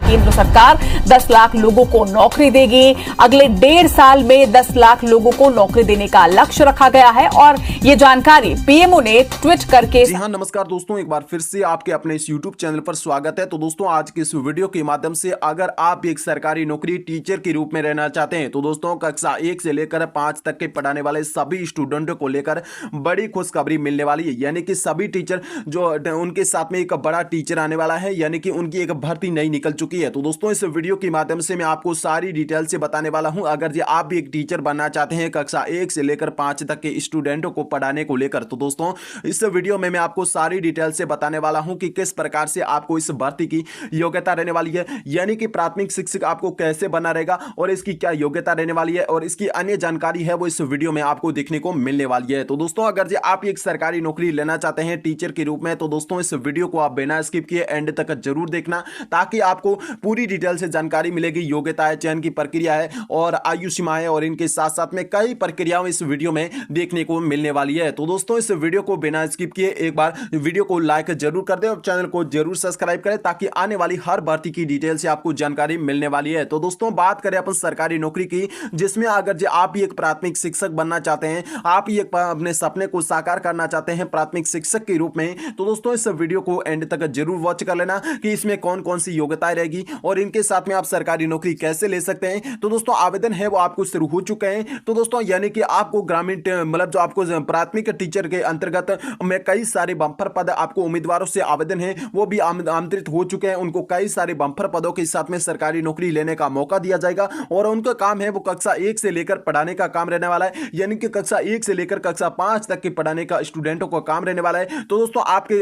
केंद्र सरकार 10 लाख लोगों को नौकरी देगी। अगले 1.5 साल में 10 लाख लोगों को नौकरी देने का लक्ष्य रखा गया है और ये जानकारी पीएमओ ने ट्वीट करके। जी हाँ, नमस्कार दोस्तों, एक बार फिर से आपके अपने इस यूट्यूब चैनल पर स्वागत है। तो दोस्तों, आज के इस वीडियो के माध्यम से अगर आप एक सरकारी नौकरी टीचर के रूप में रहना चाहते हैं तो दोस्तों कक्षा 1 से लेकर 5 तक के पढ़ाने वाले सभी स्टूडेंटों को लेकर बड़ी खुशखबरी मिलने वाली है। यानी कि सभी टीचर जो उनके साथ में एक बड़ा टीचर आने वाला है, यानी कि उनकी एक भर्ती नई निकल चुकी है। तो दोस्तों, इस वीडियो के माध्यम से मैं आपको सारी डिटेल से बताने वाला हूं। अगर ये आप भी एक टीचर बनना चाहते हैं कक्षा 1 से लेकर 5 तक के स्टूडेंटों को पढ़ाने को लेकर, तो दोस्तों इस वीडियो में मैं आपको सारी डिटेल से बताने वाला हूं कि किस प्रकार से आपको इस भर्ती की योग्यता रहने वाली है, यानी कि प्राथमिक शिक्षक आपको कैसे बना रहेगा और इसकी क्या योग्यता रहने वाली है और इसकी अन्य जानकारी है वो इस वीडियो में आपको देखने को मिलने वाली है। तो दोस्तों, अगर जो आप एक सरकारी नौकरी लेना चाहते हैं टीचर के रूप में, तो दोस्तों इस वीडियो को आप बिना स्किप किए एंड तक जरूर देखना, ताकि आपको पूरी डिटेल से जानकारी मिलेगी। योग्यता है, चयन की प्रक्रिया है और आयु सीमा है और इनके साथ साथ में कई प्रक्रियाओं इस वीडियो में देखने को मिलने वाली है। तो दोस्तों, इस वीडियो को बिना स्किप किए एक बार वीडियो को लाइक जरूर कर दें और चैनल को जरूर सब्सक्राइब करें, ताकि आने वाली हर भर्ती की डिटेल से आपको जानकारी मिलने वाली है। तो दोस्तों, बात करें अपन सरकारी नौकरी की, जिसमें अगर जो आप भी एक प्राथमिक शिक्षक बनना चाहते हैं, आप ही एक अपने सपने को साकार करना चाहते हैं प्राथमिक शिक्षक के रूप में, तो दोस्तों इस वीडियो को एंड तक जरूर वॉच कर लेना कि इसमें कौन कौन सी योग्यताएं रहेगी और इनके साथ में आप सरकारी नौकरी कैसे ले सकते हैं। तो दोस्तों, आवेदन है वो आपको शुरू हो चुके हैं। तो दोस्तों, यानी कि आपको ग्रामीण मतलब जो आपको प्राथमिक टीचर के अंतर्गत में कई सारे बंपर पद आपको उम्मीदवारों से आवेदन है वो भी आमंत्रित हो चुके हैं। उनको कई सारे बंपर पदों के साथ में सरकारी नौकरी लेने का मौका दिया जाएगा और उनका काम है वो कक्षा 1 से लेकर पढ़ाने का काम रहने वाला है, यानी कि कक्षा 1 से लेकर कक्षा 5 तक के पढ़ाने का स्टूडेंटों का काम रहने वाला है। तो दोस्तों, आपके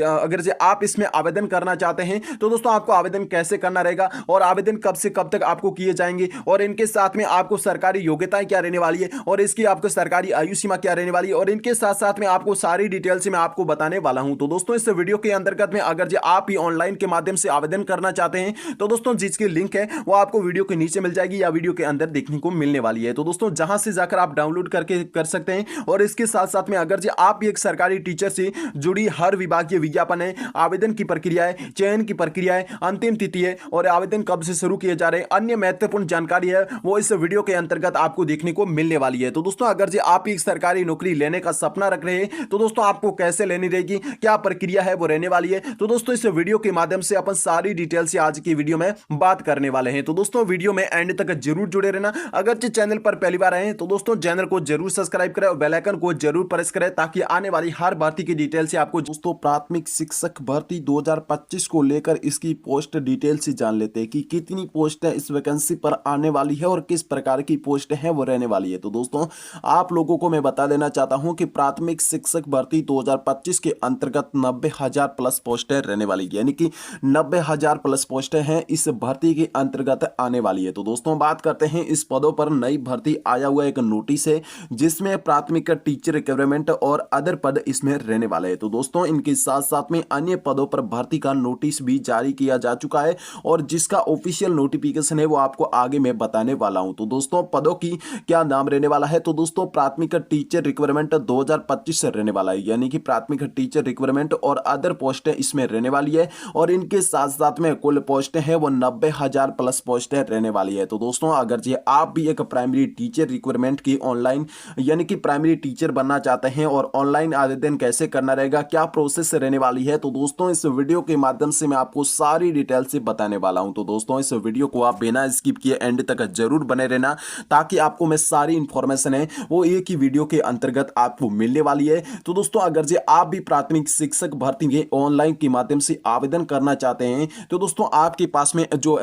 अगर जो आप इसमें आवेदन करना चाहते हैं तो दोस्तों आपको आवेदन कैसे करना रहेगा और आवेदन कब से कब तक आपको किए जाएंगे और इनके साथ में आपको सरकारी योग्यताएं क्या रहने वाली है और इसकी आपको सरकारी आयु सीमा क्या रहने वाली है और इनके साथ साथ में आपको सारी डिटेल से मैं आपको बताने वाला हूं। तो दोस्तों, इस वीडियो के अंतर्गत में अगर जो आप ही ऑनलाइन के माध्यम से आवेदन करना चाहते हैं तो दोस्तों जिसकी लिंक है वो आपको वीडियो के नीचे मिल जाएगी या वीडियो के अंदर देखने को मिलने वाली है। तो दोस्तों, जहां से जाकर आप डाउनलोड करके कर सकते हैं और इसके साथ साथ में अगर जो आप भी एक सरकारी टीचर से जुड़ी हर विभागीय विज्ञापन है, आवेदन की प्रक्रिया है, चयन की प्रक्रिया है, अंतिम तिथि है और आवेदन कब से शुरू किए जा रहे हैं, अन्य महत्वपूर्ण जानकारी है वो इस वीडियो के अंतर्गत आपको देखने को मिलने वाली है। तो दोस्तों, अगर जो आप एक सरकारी नौकरी लेने का सपना रख रहे हैं तो दोस्तों आपको कैसे लेनी रहेगी, क्या प्रक्रिया है वो रहने वाली है, तो दोस्तों इस वीडियो के माध्यम से अपन सारी डिटेल से आज की वीडियो में बात करने वाले हैं। तो दोस्तों, वीडियो में एंड तक जरूर जुड़े रहना। अगर जो चैनल पर पहली बार आए हैं तो दोस्तों चैनल को जरूर सब्सक्राइब करें और बेल आइकन को जरूर प्रेस करें, ताकि आने वाली हर भर्ती की डिटेल से आपको। दोस्तों, प्राथमिक शिक्षक भर्ती 2025 को लेकर इसकी पोस्ट डिटेल से जान लेते हैं कि कितनी पोस्ट है इस वैकेंसी पर आने वाली है और किस प्रकार की पोस्ट है वो रहने वाली है। तो दोस्तों, आप लोगों को मैं बता देना चाहता हूं कि प्राथमिक शिक्षक भर्ती 2025 के अंतर्गत 90,000 प्लस पोस्टें रहने वाली, यानी कि 90,000 प्लस पोस्टें हैं इस भर्ती के अंतर्गत आने वाली है। तो दोस्तों, बात करते हैं इस पदों पर। नई भर्ती आया हुआ एक नोटिस है जिसमें प्राथमिक टीचर रिक्वायरमेंट और अदर पद इसमें रहने वाले हैं। तो दोस्तों, इनके साथ साथ में अन्य पदों पर भर्ती का नोटिस भी जारी किया जा चुका है और जिसका ऑफिशियल नोटिफिकेशन है वो आपको आगे मैं बताने वाला हूं। तो दोस्तों, पदों की क्या नाम रहने वाला है, तो दोस्तों प्राथमिक टीचर रिक्वायरमेंट 2025 से रहने वाला है, यानी कि प्राथमिक टीचर रिक्वायरमेंट और अदर पोस्टें इसमें रहने वाली है और इनके साथ साथ में कुल पोस्टें हैं वो 90,000 प्लस पोस्टें रहने वाली है। तो दोस्तों, अगर ये आप भी एक प्राइमरी टीचर रिक्वायरमेंट की ऑनलाइन यानी कि प्राइमरी टीचर बनना चाहते हैं और ऑनलाइन आवेदन कैसे करना रहेगा, क्या प्रोसेस रहने वाली है, तो दोस्तों इस वीडियो के माध्यम से मैं आपको सारी डिटेल से बताने वाला हूं। तो दोस्तों, इस वीडियो को आप बिना स्किप किए एंड तक जरूर बने रहना, ताकि आपको मैं सारी इंफॉर्मेशन है वो एक ही वीडियो के अंतर्गत आपको मिलने वाली है। तो दोस्तों, अगर जो आप भी प्राथमिक शिक्षक भर्ती के ऑनलाइन के माध्यम से आवेदन करना चाहते हैं तो दोस्तों आपके पास में जो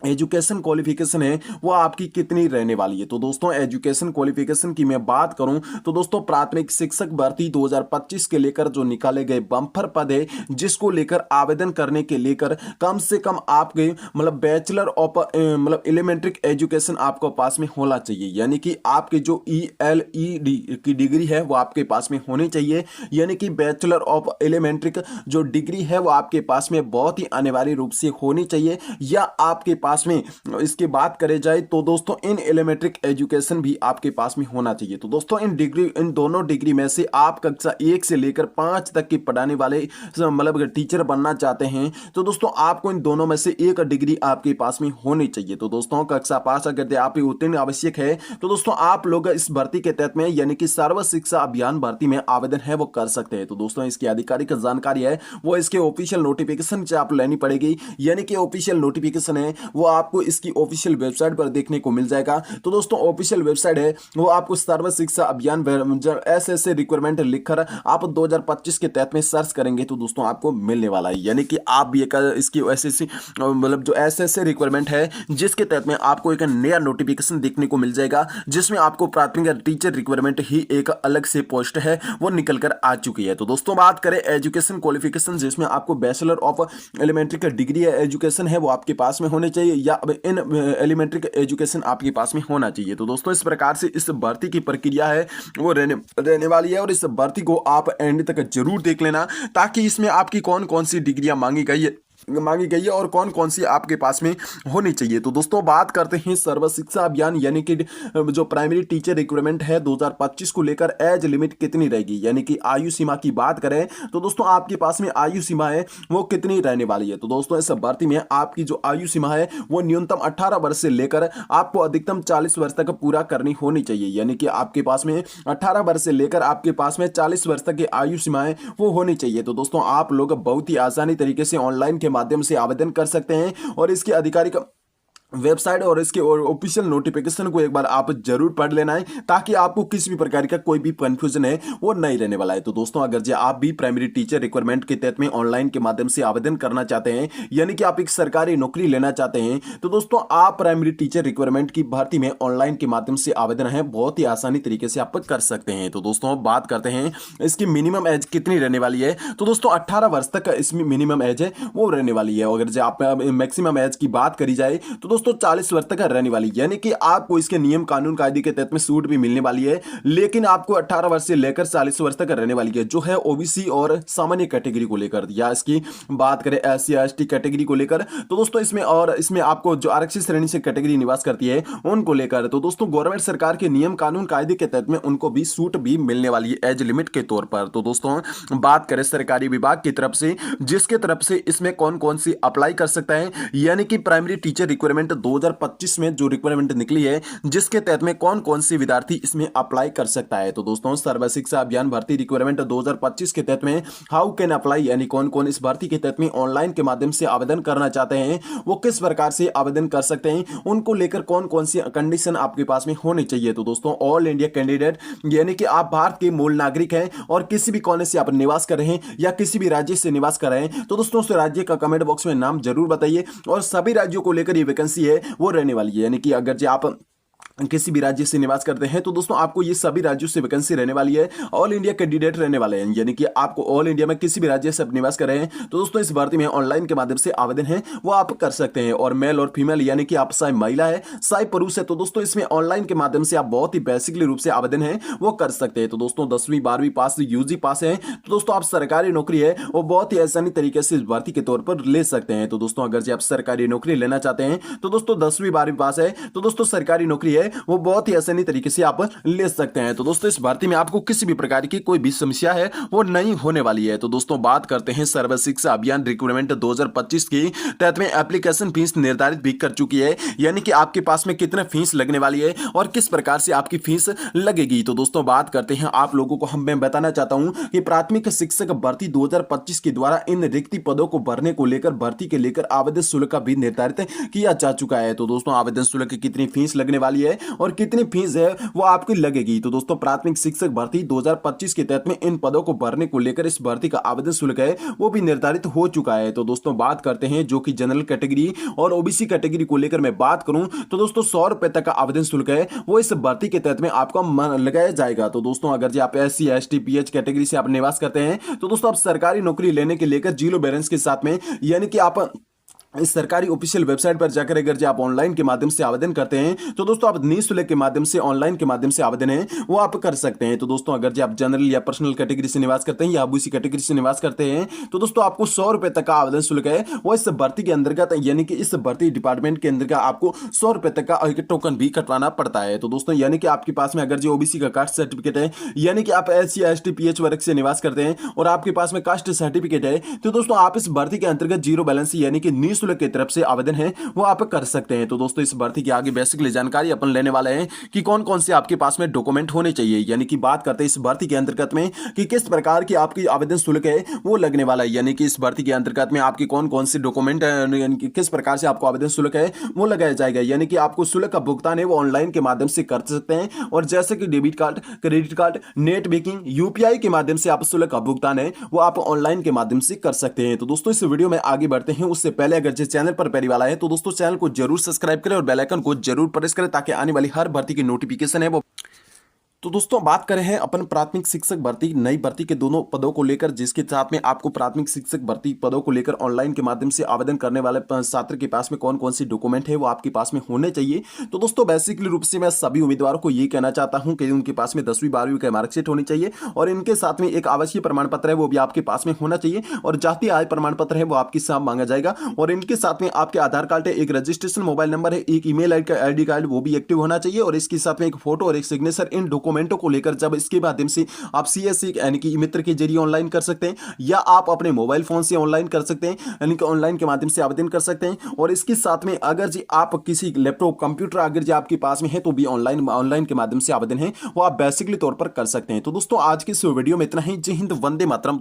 एजुकेशन क्वालिफिकेशन है वो आपकी कितनी रहने वाली है। तो दोस्तों, एजुकेशन क्वालिफिकेशन की मैं बात करूं तो दोस्तों प्राथमिक शिक्षक भर्ती 2025 के लेकर जो निकाले गए बम्पर पद है जिसको लेकर आवेदन करने के लेकर कम से कम आपके मतलब बैचलर ऑफ मतलब एलिमेंट्री एजुकेशन आपको पास में होना चाहिए, यानी कि आपके जो ELED की डिग्री है वो आपके पास में होनी चाहिए, यानी कि बैचलर ऑफ एलिमेंट्री जो डिग्री है वो आपके पास में बहुत ही अनिवार्य रूप से होनी चाहिए, या आपके पास पास में इसकी बात करे जाए तो दोस्तों इन एलिमेंट्रिक एजुकेशन भी आपके पास में होना चाहिए। तो दोस्तों इन दोनों डिग्री में से आप कक्षा 1 से लेकर 5 तक के पढ़ाने वाले मतलब टीचर बनना चाहते हैं तो दोस्तों आपको इन दोनों में से एक डिग्री आपके पास में होनी चाहिए। तो दोस्तों कक्षा पास अगर आप उत्तीर्ण आवश्यक है तो दोस्तों आप लोग इस भर्ती के तहत में यानी कि सर्व शिक्षा अभियान भर्ती में आवेदन है वो कर सकते हैं। तो दोस्तों इसकी आधिकारिक जानकारी है वो इसके ऑफिशियल नोटिफिकेशन से आप लेनी पड़ेगी, यानी कि ऑफिशियल नोटिफिकेशन है वो आपको इसकी ऑफिशियल वेबसाइट पर देखने को मिल जाएगा। तो दोस्तों ऑफिशियल वेबसाइट है वो आपको सर्व शिक्षा अभियान एसएससी रिक्वायरमेंट लिखकर आप 2025 के तहत में सर्च करेंगे तो दोस्तों आपको मिलने वाला है, यानी कि आप भी एक इसकी एसएससी मतलब जो एसएससी रिक्वायरमेंट है जिसके तहत में आपको एक नया नोटिफिकेशन देखने को मिल जाएगा जिसमें आपको प्राथमिक टीचर रिक्वायरमेंट ही एक अलग से पोस्ट है वो निकल कर आ चुकी है। तो दोस्तों बात करें एजुकेशन क्वालिफिकेशन जिसमें आपको बैचलर ऑफ एलिमेंट्री का डिग्री एजुकेशन है वो आपके पास में होने चाहिए या इन एलिमेंट्री एजुकेशन आपके पास में होना चाहिए। तो दोस्तों इस प्रकार से इस भर्ती की प्रक्रिया है वो रहने वाली है और इस भर्ती को आप एंड तक जरूर देख लेना ताकि इसमें आपकी कौन कौन सी डिग्रियां मांगी गई है और कौन कौन सी आपके पास में होनी चाहिए। तो दोस्तों बात करते हैं सर्व शिक्षा अभियान यानी कि जो प्राइमरी टीचर रिक्रूटमेंट है 2025 को लेकर एज लिमिट कितनी रहेगी, यानी कि आयु सीमा की बात करें तो दोस्तों आपके पास में आयु सीमा है वो कितनी रहने वाली है। तो दोस्तों इस भर्ती में आपकी जो आयु सीमा है वो न्यूनतम 18 वर्ष से लेकर आपको अधिकतम 40 वर्ष तक पूरा करनी होनी चाहिए, यानी कि आपके पास में 18 वर्ष से लेकर आपके पास में 40 वर्ष तक की आयु सीमाएं वो होनी चाहिए। तो दोस्तों आप लोग बहुत ही आसानी तरीके से ऑनलाइन के माध्यम से आवेदन कर सकते हैं और इसकी आधिकारिक वेबसाइट और इसके ऑफिशियल नोटिफिकेशन को एक बार आप जरूर पढ़ लेना है ताकि आपको किसी भी प्रकार का कोई भी कंफ्यूजन है वो नहीं रहने वाला है। तो दोस्तों अगर जो आप भी प्राइमरी टीचर रिक्वायरमेंट के तहत में ऑनलाइन के माध्यम से आवेदन करना चाहते हैं यानी कि आप एक सरकारी नौकरी लेना चाहते हैं तो दोस्तों आप प्राइमरी टीचर रिक्वायरमेंट की भर्ती में ऑनलाइन के माध्यम से आवेदन है बहुत ही आसानी तरीके से आप कर सकते हैं। तो दोस्तों बात करते हैं इसकी मिनिमम एज कितनी रहने वाली है। तो दोस्तों 18 वर्ष तक इसमें मिनिमम एज है वो रहने वाली है। अगर जो आप मैक्सिमम एज की बात करी जाए तो दोस्तों 40 वर्ष तक रहने वाली, यानी कि आपको इसके नियम कानून कायदे के तहत में छूट भी मिलने वाली है, लेकिन आपको 18 वर्ष से लेकर 40 वर्ष तक रहने वाली है जो है ओबीसी और सामान्य कैटेगरी को लेकर, या इसकी बात करें एससी एसटी कैटेगरी को लेकर तो दोस्तों इसमें आपको जो आरक्षित श्रेणी से कैटेगरी निवास करती है उनको लेकर तो दोस्तों गवर्नमेंट सरकार के नियम कानून कायदे के तहत में उनको भी छूट भी मिलने वाली है एज लिमिट के तौर पर। तो दोस्तों बात करें सरकारी विभाग की तरफ से जिसके तरफ से इसमें कौन कौन सी अप्लाई कर सकता है, यानी कि प्राइमरी टीचर रिक्वायरमेंट 2025 में जो रिक्वायरमेंट निकली है जिसके तहत में कौन कौन सी विद्यार्थी इसमें अप्लाई कर सकता है। तो दोस्तों सर्व शिक्षा अभियान भर्ती रिक्वायरमेंट 2025 के तहत में हाउ कैन अप्लाई, यानी कौन कौन इस भर्ती के तहत में ऑनलाइन के माध्यम से आवेदन करना चाहते हैं वो किस प्रकार से आवेदन कर सकते हैं, उनको लेकर कौन कौन सी कंडीशन आपके पास में होनी चाहिए। तो दोस्तों ऑल इंडिया कैंडिडेट यानी कि आप भारत के मूल नागरिक हैं और किसी भी कोने से आप निवास कर रहे हैं या किसी भी राज्य से निवास कर रहे हैं तो दोस्तों उस राज्य का कमेंट बॉक्स में नाम जरूर बताइए और सभी राज्यों को लेकर ये वैकेंसी है वो रहने वाली है, यानी कि अगर जो आप किसी भी राज्य से निवास करते हैं तो दोस्तों आपको ये सभी राज्यों से वैकेंसी रहने वाली है, ऑल इंडिया कैंडिडेट रहने वाले हैं, यानी कि आपको ऑल इंडिया में किसी भी राज्य से निवास कर रहे हैं तो दोस्तों इस भर्ती में ऑनलाइन के माध्यम से आवेदन है वो आप कर सकते हैं। और मेल और फीमेल यानी कि आप चाहे महिला है चाहे पुरुष है तो दोस्तों इसमें ऑनलाइन के माध्यम से आप बहुत ही बेसिकली रूप से आवेदन है वो कर सकते हैं। तो दोस्तों 10वीं 12वीं पास यूजी पास है तो दोस्तों आप सरकारी नौकरी है वो बहुत ही आसानी तरीके से इस भर्ती के तौर पर ले सकते हैं। तो दोस्तों अगर आप सरकारी नौकरी लेना चाहते हैं तो दोस्तों 10वीं 12वीं पास है तो दोस्तों सरकारी नौकरी है वो बहुत ही आसानी तरीके से आप ले सकते हैं। तो दोस्तों इस भर्ती में आपको किसी भी प्रकार की कोई भी समस्या है वो नहीं होने वाली है। तो दोस्तों बात करते हैं सर्व शिक्षा अभियान रिक्रूटमेंट 2025 की तहत में एप्लीकेशन फीस निर्धारित भी कर चुकी है, यानी कि आपके पास में कितना फीस लगने वाली है और किस प्रकार से आपकी फीस लगेगी। तो दोस्तों बात करते हैं आप लोगों को मैं बताना चाहता हूं कि प्राथमिक शिक्षक भर्ती 2025 के द्वारा इन रिक्त पदों को भरने को लेकर भर्ती के लेकर आवेदन शुल्क भी निर्धारित किया जा चुका है। तो दोस्तों आवेदन शुल्क कितनी फीस लगने वाली है और कितनी फीस है वो आपकी लगेगी। तो दोस्तों प्राथमिक शिक्षक भर्ती 2025 के तहत में इन पदों को भरने को लेकर इस भर्ती का आवेदन शुल्क है वो भी निर्धारित हो चुका है। तो दोस्तों बात करते हैं जो कि जनरल कैटेगरी और ओबीसी कैटेगरी को लेकर मैं बात करूं तो दोस्तों 100 रुपए तक का आवेदन शुल्क है वो इस भर्ती के तहत में आपको लगाया जाएगा। तो दोस्तों अगर जो आप एससी एसटी पीएच कैटेगरी से आप निवास करते हैं तो दोस्तों आप सरकारी नौकरी लेने के लेकर जीरो बैलेंस के साथ में, यानी कि आप इस सरकारी ऑफिशियल वेबसाइट पर जाकर अगर जो आप ऑनलाइन के माध्यम से आवेदन करते हैं तो दोस्तों आप निःशुल्क के माध्यम से ऑनलाइन के माध्यम से आवेदन है वो आप कर सकते हैं। तो दोस्तों अगर जो आप जनरल या पर्सनल कैटेगरी से निवास करते हैं या ओबीसी कैटेगरी से निवास करते हैं तो दोस्तों आपको 100 रुपए तक का आवेदन शुल्क है वो इस भर्ती के अंतर्गत यानी कि इस भर्ती डिपार्टमेंट के अंतर्गत आपको 100 रुपए तक का एक टोकन भी कटवाना पड़ता है। तो दोस्तों यानी कि आपके पास में अगर जो ओबीसी का कास्ट सर्टिफिकेट है यानी कि आप SC ST PH वर्ग से निवास करते हैं और आपके पास में कास्ट सर्टिफिकेट है तो दोस्तों आप इस भर्ती के अंतर्गत जीरो बैलेंस यानी कि निःशुल्क की तरफ से आवेदन है वो आप कर सकते हैं। तो दोस्तों इस भर्ती की आगे बेसिकली जानकारी अपन लेने वाले हैं कि कौन कौन से आपके पास में डॉक्यूमेंट होने चाहिए, यानी कि बात करते हैं इस भर्ती के अंतर्गत में कि किस प्रकार की आपकी आवेदन शुल्क है वो लगने वाला है, यानी कि इस भर्ती के अंतर्गत में आपकी कौन कौन से डॉक्यूमेंट यानी कि किस प्रकार से आपको आवेदन शुल्क है वो लगाया जाएगा। यानी कि आपको शुल्क का भुगतान है वो ऑनलाइन के माध्यम से कर सकते हैं और जैसे कि debit card, credit card, net banking, UPI के माध्यम से आप शुल्क का भुगतान है वो आप ऑनलाइन के माध्यम से कर सकते हैं। तो दोस्तों इस वीडियो में आगे बढ़ते हैं उससे पहले अगर जिस चैनल पर पहली वाला है तो दोस्तों चैनल को जरूर सब्सक्राइब करें और बेल आइकन को जरूर प्रेस करें ताकि आने वाली हर भर्ती की नोटिफिकेशन है वो। तो दोस्तों बात करें हैं अपन प्राथमिक शिक्षक भर्ती नई भर्ती के दोनों पदों को लेकर, जिसके साथ में आपको प्राथमिक शिक्षक भर्ती पदों को लेकर ऑनलाइन के माध्यम से आवेदन करने वाले छात्र के पास में कौन कौन सी डॉक्यूमेंट है वो आपके पास में होने चाहिए। तो दोस्तों बेसिकली रूप से मैं सभी उम्मीदवारों को ये कहना चाहता हूं कि उनके पास में 10वीं 12वीं का मार्कशीट होनी चाहिए और इनके साथ में एक आवासीय प्रमाण पत्र है वो भी आपके पास में होना चाहिए और जातीय आय प्रमाण पत्र है वो आपके साथ मांगा जाएगा और इनके साथ में आपके आधार कार्ड है, एक रजिस्ट्रेशन मोबाइल नंबर है, एक ईमेल आईडी कार्ड वो भी एक्टिव होना चाहिए और इसके साथ में एक फोटो और एक सिग्नेचर। इन डॉक्यूमेंटों को लेकर जब इसके माध्यम से आप CSC यानी कि मित्र के जरिए ऑनलाइन कर सकते हैं या आप अपने मोबाइल फोन से ऑनलाइन कर सकते हैं, यानी कि ऑनलाइन के माध्यम से आवेदन कर सकते हैं। और इसके साथ में अगर जी आप किसी लैपटॉप कंप्यूटर अगर जी आपके पास में है तो भी ऑनलाइन के माध्यम से आवेदन है वो आप बेसिकली तौर पर कर सकते हैं। तो दोस्तों आज की इस वीडियो में इतना ही। जय हिंद, वंदे मातरम।